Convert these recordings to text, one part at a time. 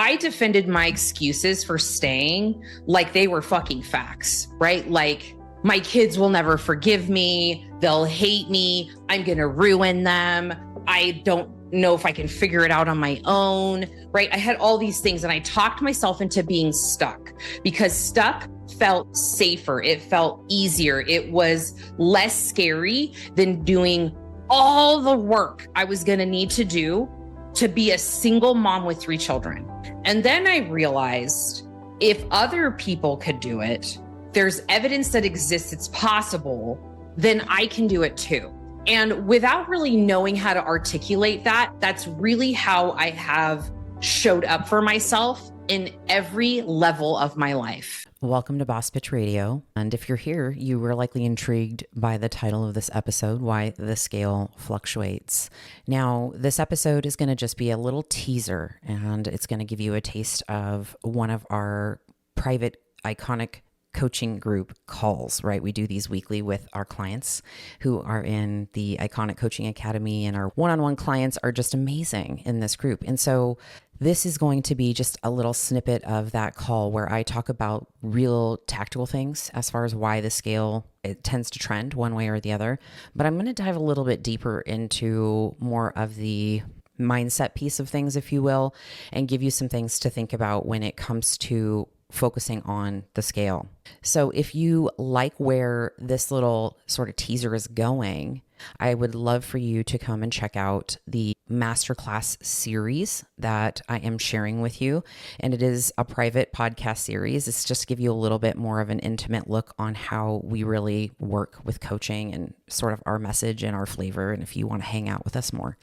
I defended my excuses for staying like they were fucking facts, right? Like, my kids will never forgive me. They'll hate me. I'm going to ruin them. I don't know if I can figure it out on my own, right? I had all these things and I talked myself into being stuck because stuck felt safer. It felt easier. It was less scary than doing all the work I was going to need to do to be a single mom with 3 children. And then I realized if other people could do it, there's evidence that exists, it's possible, then I can do it too. And without really knowing how to articulate that, that's really how I have showed up for myself in every level of my life. Welcome to Boss Bitch Radio. And if you're here, you were likely intrigued by the title of this episode, Why the Scale Fluctuates. Now, this episode is going to just be a little teaser, and it's going to give you a taste of one of our private iconic coaching group calls, right? We do these weekly with our clients who are in the Iconic Coaching Academy, and our one-on-one clients are just amazing in this group. And so this is going to be just a little snippet of that call where I talk about real tactical things as far as why the scale, it tends to trend one way or the other. But I'm going to dive a little bit deeper into more of the mindset piece of things, if you will, and give you some things to think about when it comes to focusing on the scale. So if you like where this little sort of teaser is going, I would love for you to come and check out the masterclass series that I am sharing with you. And it is a private podcast series. It's just to give you a little bit more of an intimate look on how we really work with coaching and sort of our message and our flavor, and if you want to hang out with us more.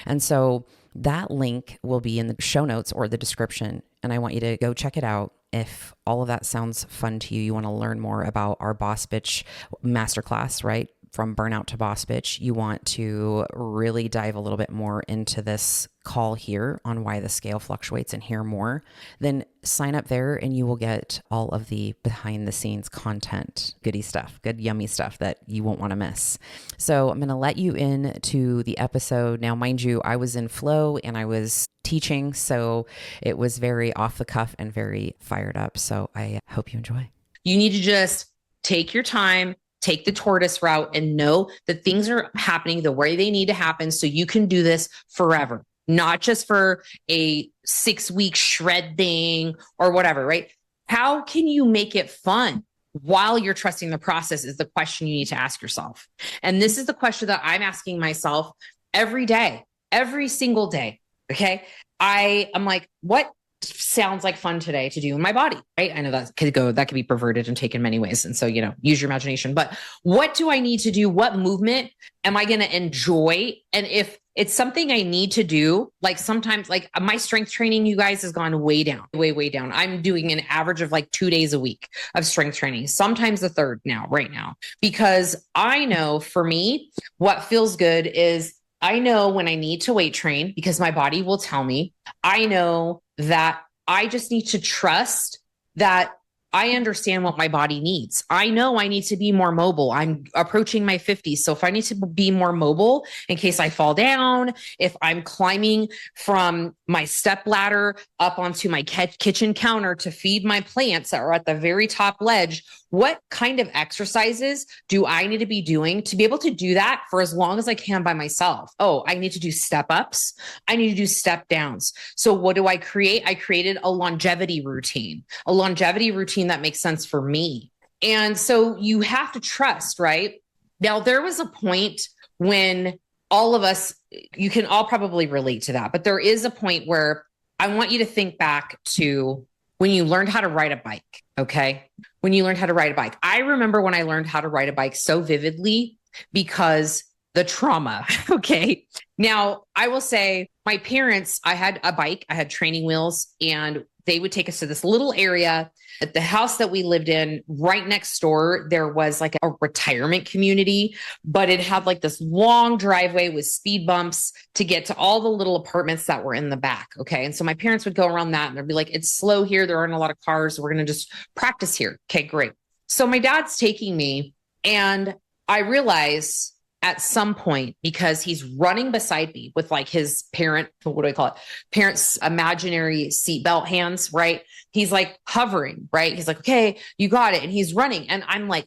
And so that link will be in the show notes or the description, and I want you to go check it out. If all of that sounds fun to you, you want to learn more about our Boss Bitch masterclass, right? From burnout to boss bitch, you want to really dive a little bit more into this call here on why the scale fluctuates and hear more, then sign up there and you will get all of the behind the scenes content, goody stuff, good yummy stuff that you won't want to miss. So I'm going to let you into the episode. Now, mind you, I was in flow and I was teaching, so it was very off the cuff and very fired up. So I hope you enjoy. You need to just take your time, take the tortoise route, and know that things are happening the way they need to happen so you can do this forever, not just for a 6-week shred thing or whatever, right? How can you make it fun while you're trusting the process is the question you need to ask yourself. And this is the question that I'm asking myself every day, every single day. Okay. I'm like, what sounds like fun today to do in my body, right? I know that could be perverted and taken many ways. And so, use your imagination, but what do I need to do? What movement am I going to enjoy? And if it's something I need to do, like sometimes like my strength training, you guys, has gone way down, way down. I'm doing an average of like 2 days a week of strength training, sometimes the third right now, because I know for me, what feels good is I know when I need to weight train because my body will tell me. I know that I just need to trust that I understand what my body needs. I know I need to be more mobile. I'm approaching my 50s. So if I need to be more mobile in case I fall down, if I'm climbing from my step ladder up onto my kitchen counter to feed my plants that are at the very top ledge, what kind of exercises do I need to be doing to be able to do that for as long as I can by myself? Oh, I need to do step ups. I need to do step downs. So what do I create? I created a longevity routine that makes sense for me. And so you have to trust, right? Now, there was a point when all of us, you can all probably relate to that, but there is a point where I want you to think back to when you learned how to ride a bike, okay? When you learned how to ride a bike. I remember when I learned how to ride a bike so vividly because the trauma, okay? Now, I will say my parents, I had a bike, I had training wheels, and they would take us to this little area at the house that we lived in. Right next door, there was like a retirement community, but it had like this long driveway with speed bumps to get to all the little apartments that were in the back. Okay. And so my parents would go around that and they'd be like, it's slow here. There aren't a lot of cars. We're going to just practice here. Okay, great. So my dad's taking me and I realize at some point, because he's running beside me with like his parent, what do I call it? Parents' imaginary seatbelt hands, right? He's like hovering, right? He's like, okay, you got it. And he's running. And I'm like,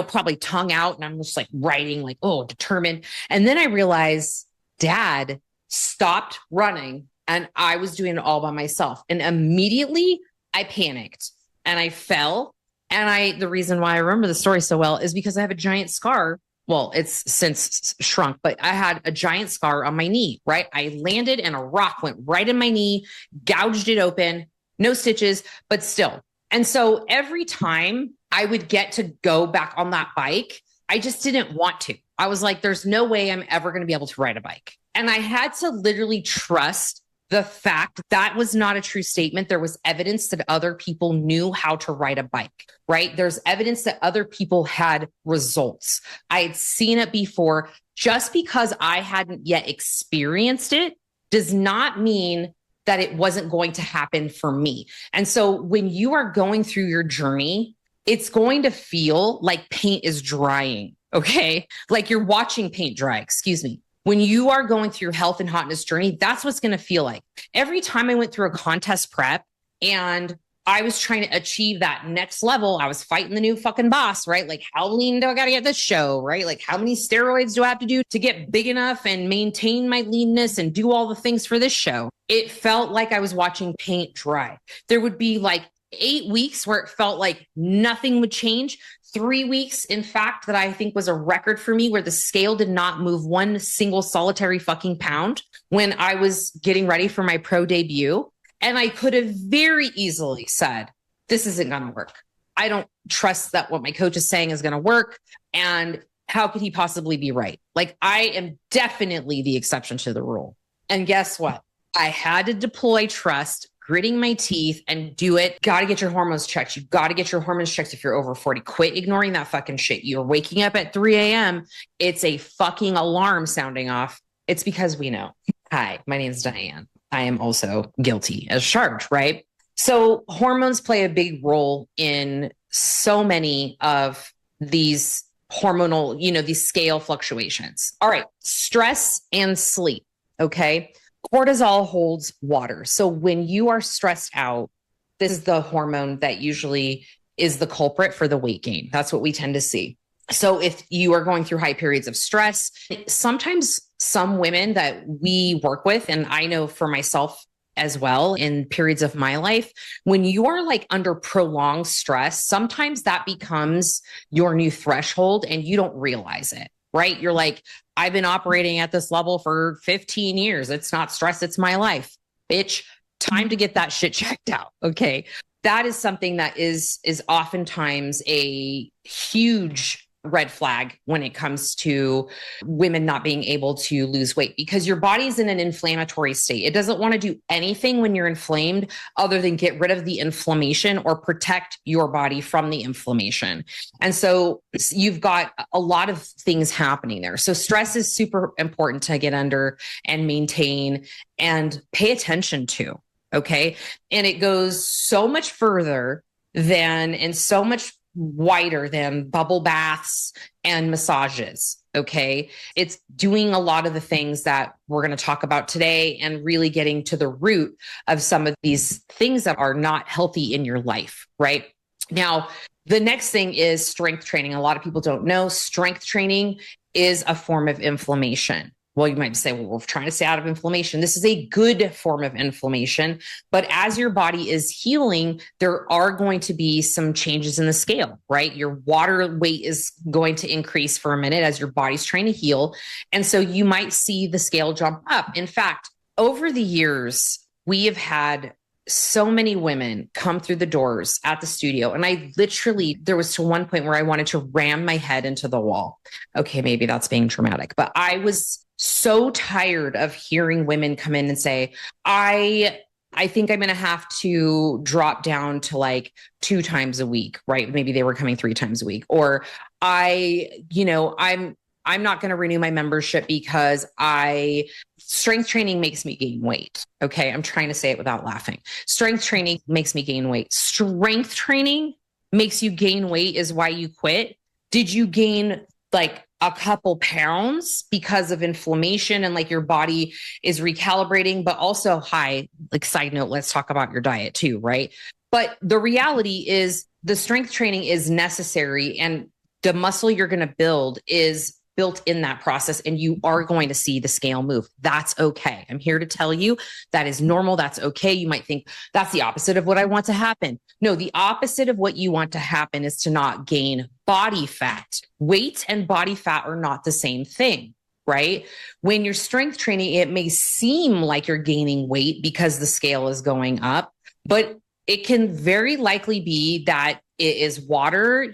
probably tongue out. And I'm just like writing, like, oh, determined. And then I realized dad stopped running and I was doing it all by myself. And immediately I panicked and I fell. And the reason why I remember the story so well is because I have a giant scar. Well, it's since shrunk, but I had a giant scar on my knee, right? I landed and a rock went right in my knee, gouged it open, no stitches, but still. And so every time I would get to go back on that bike, I just didn't want to. I was like, there's no way I'm ever going to be able to ride a bike. And I had to literally trust the fact that was not a true statement. There was evidence that other people knew how to ride a bike, right? There's evidence that other people had results. I had seen it before. Just because I hadn't yet experienced it does not mean that it wasn't going to happen for me. And so when you are going through your journey, it's going to feel like paint is drying, okay? Like you're watching paint dry, excuse me. When you are going through your health and hotness journey, that's what's going to feel like. Every time I went through a contest prep and I was trying to achieve that next level, I was fighting the new fucking boss, right? Like, how lean do I got to get this show, right? Like, how many steroids do I have to do to get big enough and maintain my leanness and do all the things for this show? It felt like I was watching paint dry. There would be like 8 weeks where it felt like nothing would change. 3 weeks, in fact, that I think was a record for me where the scale did not move one single solitary fucking pound when I was getting ready for my pro debut. And I could have very easily said, this isn't going to work. I don't trust that what my coach is saying is going to work. And how could he possibly be right? Like, I am definitely the exception to the rule. And guess what? I had to deploy trust, gritting my teeth and do it. Got to get your hormones checked. You got to get your hormones checked if you're over 40. Quit ignoring that fucking shit. You're waking up at 3 a.m. It's a fucking alarm sounding off. It's because we know. Hi, my name is Diane. I am also guilty as charged, right? So hormones play a big role in so many of these hormonal, these scale fluctuations. All right, stress and sleep, okay? Cortisol holds water. So when you are stressed out, this is the hormone that usually is the culprit for the weight gain. That's what we tend to see. So if you are going through high periods of stress, sometimes some women that we work with, and I know for myself as well in periods of my life, when you are like under prolonged stress, sometimes that becomes your new threshold and you don't realize it, right? You're like, I've been operating at this level for 15 years. It's not stress. It's my life. Bitch, time to get that shit checked out. Okay. That is something that is oftentimes a huge red flag when it comes to women not being able to lose weight, because your body's in an inflammatory state. It doesn't want to do anything when you're inflamed other than get rid of the inflammation or protect your body from the inflammation. And so you've got a lot of things happening there. So stress is super important to get under and maintain and pay attention to. Okay. And it goes so much further than and so much wider than bubble baths and massages. Okay. It's doing a lot of the things that we're going to talk about today and really getting to the root of some of these things that are not healthy in your life. Right now, the next thing is strength training. A lot of people don't know strength training is a form of inflammation. Well, you might say, well, we're trying to stay out of inflammation. This is a good form of inflammation. But as your body is healing, there are going to be some changes in the scale, right? Your water weight is going to increase for a minute as your body's trying to heal. And so you might see the scale jump up. In fact, over the years, we have had so many women come through the doors at the studio. And there was to one point where I wanted to ram my head into the wall. Okay, maybe that's being dramatic, but I was so tired of hearing women come in and say, I think I'm going to have to drop down to like 2 times a week, right? Maybe they were coming 3 times a week, or I'm not going to renew my membership because strength training makes me gain weight. Okay. I'm trying to say it without laughing. Strength training makes me gain weight. Strength training makes you gain weight is why you quit. Did you gain like a couple pounds because of inflammation and like your body is recalibrating, but also like side note, let's talk about your diet too, right? But the reality is the strength training is necessary and the muscle you're going to build is built in that process and you are going to see the scale move. That's okay. I'm here to tell you that is normal. That's okay. You might think that's the opposite of what I want to happen. No, the opposite of what you want to happen is to not gain body fat. Weight and body fat are not the same thing, right? When you're strength training, it may seem like you're gaining weight because the scale is going up, but it can very likely be that it is water,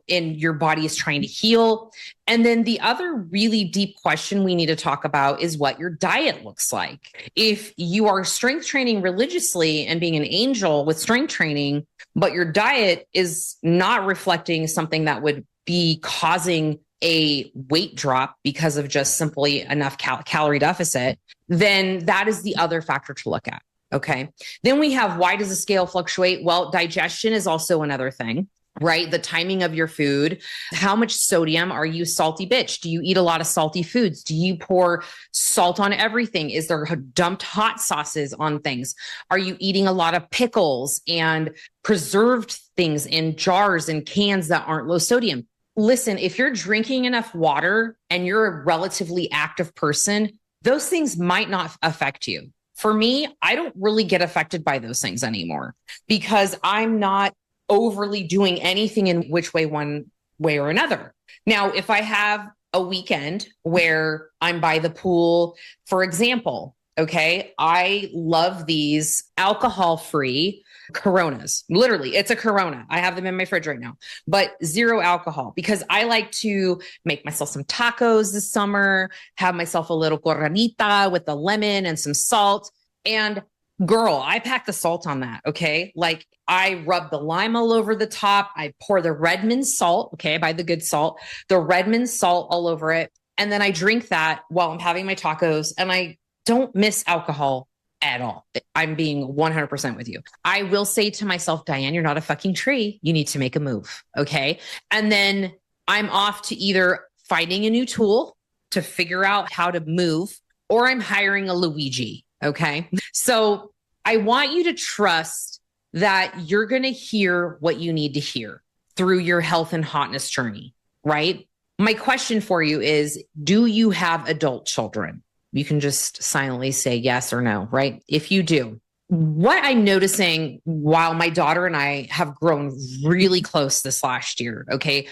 and your body is trying to heal. And then the other really deep question we need to talk about is what your diet looks like. If you are strength training religiously and being an angel with strength training, but your diet is not reflecting something that would be causing a weight drop because of just simply enough calorie deficit, then that is the other factor to look at. Okay. Then we have, why does the scale fluctuate? Well, digestion is also another thing, right? The timing of your food. How much sodium are you salty bitch? Do you eat a lot of salty foods? Do you pour salt on everything? Is there dumped hot sauces on things? Are you eating a lot of pickles and preserved things in jars and cans that aren't low sodium? Listen, if you're drinking enough water and you're a relatively active person, those things might not affect you. For me, I don't really get affected by those things anymore because I'm not overly doing anything in which way, one way or another. Now, if I have a weekend where I'm by the pool, for example, okay, I love these alcohol-free Coronas. Literally, it's a Corona. I have them in my fridge right now, but zero alcohol because I like to make myself some tacos this summer, have myself a little corranita with the lemon and some salt. And girl, I pack the salt on that. Okay. Like I rub the lime all over the top. I pour the Redmond salt. Okay. I buy the good salt, the Redmond salt all over it. And then I drink that while I'm having my tacos and I don't miss alcohol at all. I'm being 100% with you. I will say to myself, Diane, you're not a fucking tree. You need to make a move. Okay. And then I'm off to either finding a new tool to figure out how to move, or I'm hiring a Luigi. Okay. So I want you to trust that you're going to hear what you need to hear through your health and hotness journey, right? My question for you is, do you have adult children? You can just silently say yes or no, right? If you do, what I'm noticing while my daughter and I have grown really close this last year, okay,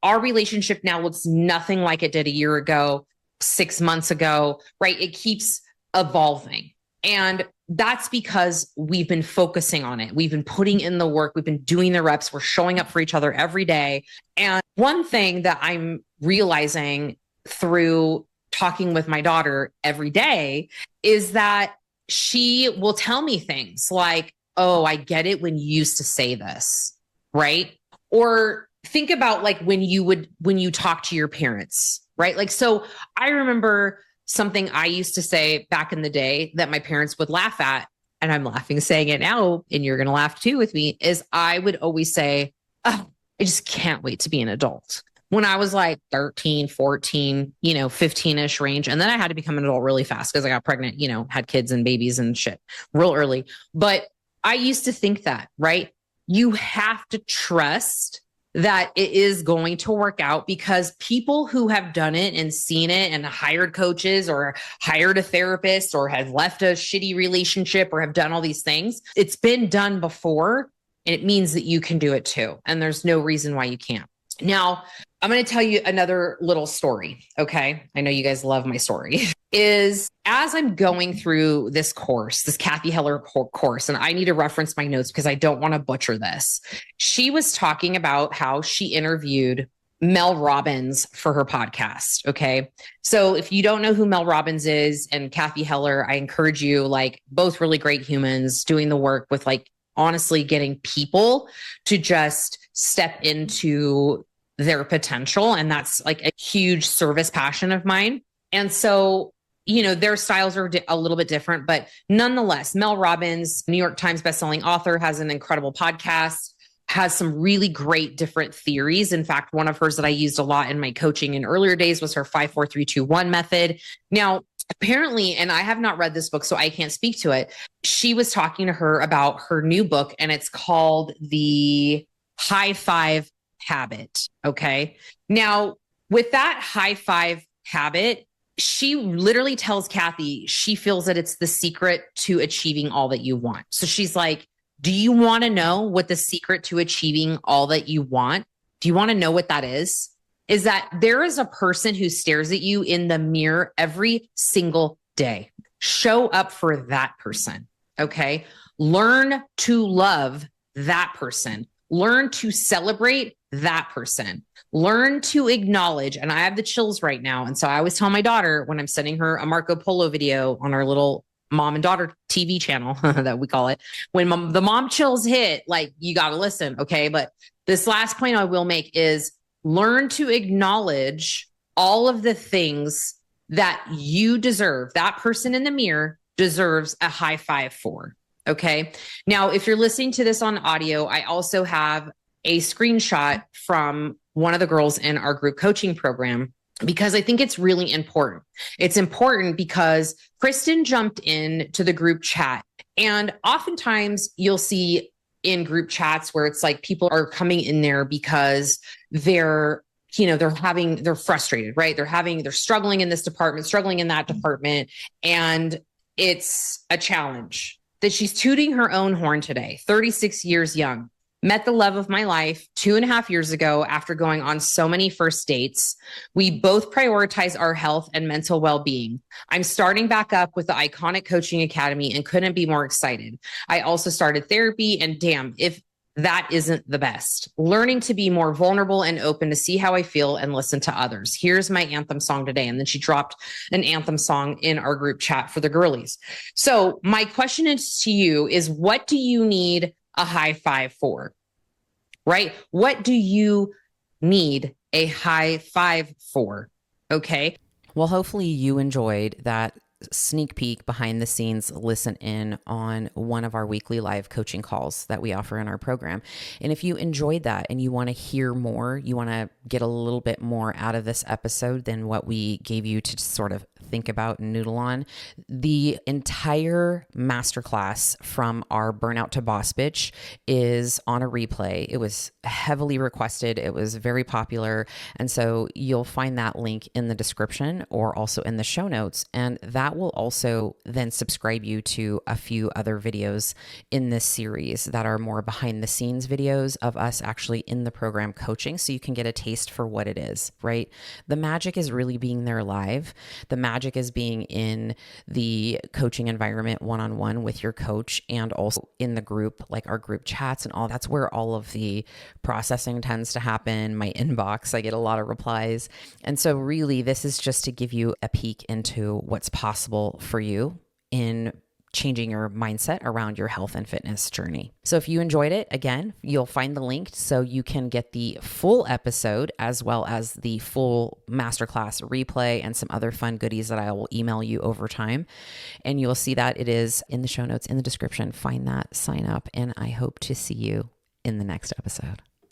our relationship now looks nothing like it did a year ago, 6 months ago, right? It keeps evolving. And that's because we've been focusing on it. We've been putting in the work. We've been doing the reps. We're showing up for each other every day. And one thing that I'm realizing through talking with my daughter every day is that she will tell me things like, oh, I get it when you used to say this, right? Or think about like when you talk to your parents, right? Like, so I remember something I used to say back in the day that my parents would laugh at, and I'm laughing saying it now, and you're going to laugh too with me, is I would always say, oh, I just can't wait to be an adult. When I was like 13, 14, 15-ish range. And then I had to become an adult really fast because I got pregnant, had kids and babies and shit real early. But I used to think that, right? You have to trust that it is going to work out because people who have done it and seen it and hired coaches or hired a therapist or have left a shitty relationship or have done all these things, it's been done before. And it means that you can do it too. And there's no reason why you can't. Now, I'm going to tell you another little story. Okay. I know you guys love my story. Is as I'm going through this course, this Kathy Heller course, and I need to reference my notes because I don't want to butcher this. She was talking about how she interviewed Mel Robbins for her podcast. Okay. So if you don't know who Mel Robbins is and Kathy Heller, I encourage you, like, both really great humans doing the work with, like, honestly getting people to just step into their potential. And that's like a huge service passion of mine. And so, their styles are a little bit different, but nonetheless, Mel Robbins, New York Times bestselling author, has an incredible podcast, has some really great different theories. In fact, one of hers that I used a lot in my coaching in earlier days was her 5-4-3-2-1 method. Now, apparently, and I have not read this book, so I can't speak to it. She was talking to her about her new book, and it's called The High Five Habit. Okay. Now, with that high five habit, she literally tells Kathy she feels that it's the secret to achieving all that you want. So she's like, do you want to know what the secret to achieving all that you want? Do you want to know what that is? Is that there is a person who stares at you in the mirror every single day. Show up for that person. Okay. Learn to love that person. Learn to celebrate that person. Learn to acknowledge, and I have the chills right now. And so I always tell my daughter when I'm sending her a Marco Polo video on our little mom and daughter TV channel that we call it, when the mom chills hit, like, you got to listen. Okay. But this last point I will make is learn to acknowledge all of the things that you deserve. That person in the mirror deserves a high five for. Okay. Now, if you're listening to this on audio, I also have a screenshot from one of the girls in our group coaching program, because I think it's really important. It's important because Kristen jumped in to the group chat, and oftentimes you'll see in group chats where it's like people are coming in there because they're frustrated, right? They're struggling in this department, struggling in that department. And it's a challenge that she's tooting her own horn today, 36 years young. Met the love of my life 2.5 years ago after going on so many first dates. We both prioritize our health and mental well-being. I'm starting back up with the Iconic Coaching Academy and couldn't be more excited. I also started therapy, and damn, if that isn't the best. Learning to be more vulnerable and open to see how I feel and listen to others. Here's my anthem song today. And then she dropped an anthem song in our group chat for the girlies. So my question is to you is, what do you need a high five for? Right? What do you need a high five for? Okay. Well, hopefully you enjoyed that sneak peek behind the scenes listen in on one of our weekly live coaching calls that we offer in our program. And if you enjoyed that and you want to hear more, you want to get a little bit more out of this episode than what we gave you to sort of think about and noodle on, the entire masterclass from our Burnout to Boss Bitch is on a replay. It was heavily requested. It was very popular. And so you'll find that link in the description or also in the show notes. And that will also then subscribe you to a few other videos in this series that are more behind the scenes videos of us actually in the program coaching. So you can get a taste for what it is, right? The magic is really being there live. The magic is being in the coaching environment one-on-one with your coach, and also in the group, like our group chats and all. That's where all of the processing tends to happen. My inbox, I get a lot of replies. And so really this is just to give you a peek into what's possible for you in changing your mindset around your health and fitness journey. So if you enjoyed it, again, you'll find the link so you can get the full episode as well as the full masterclass replay and some other fun goodies that I will email you over time. And you'll see that it is in the show notes, in the description. Find that, sign up, and I hope to see you in the next episode.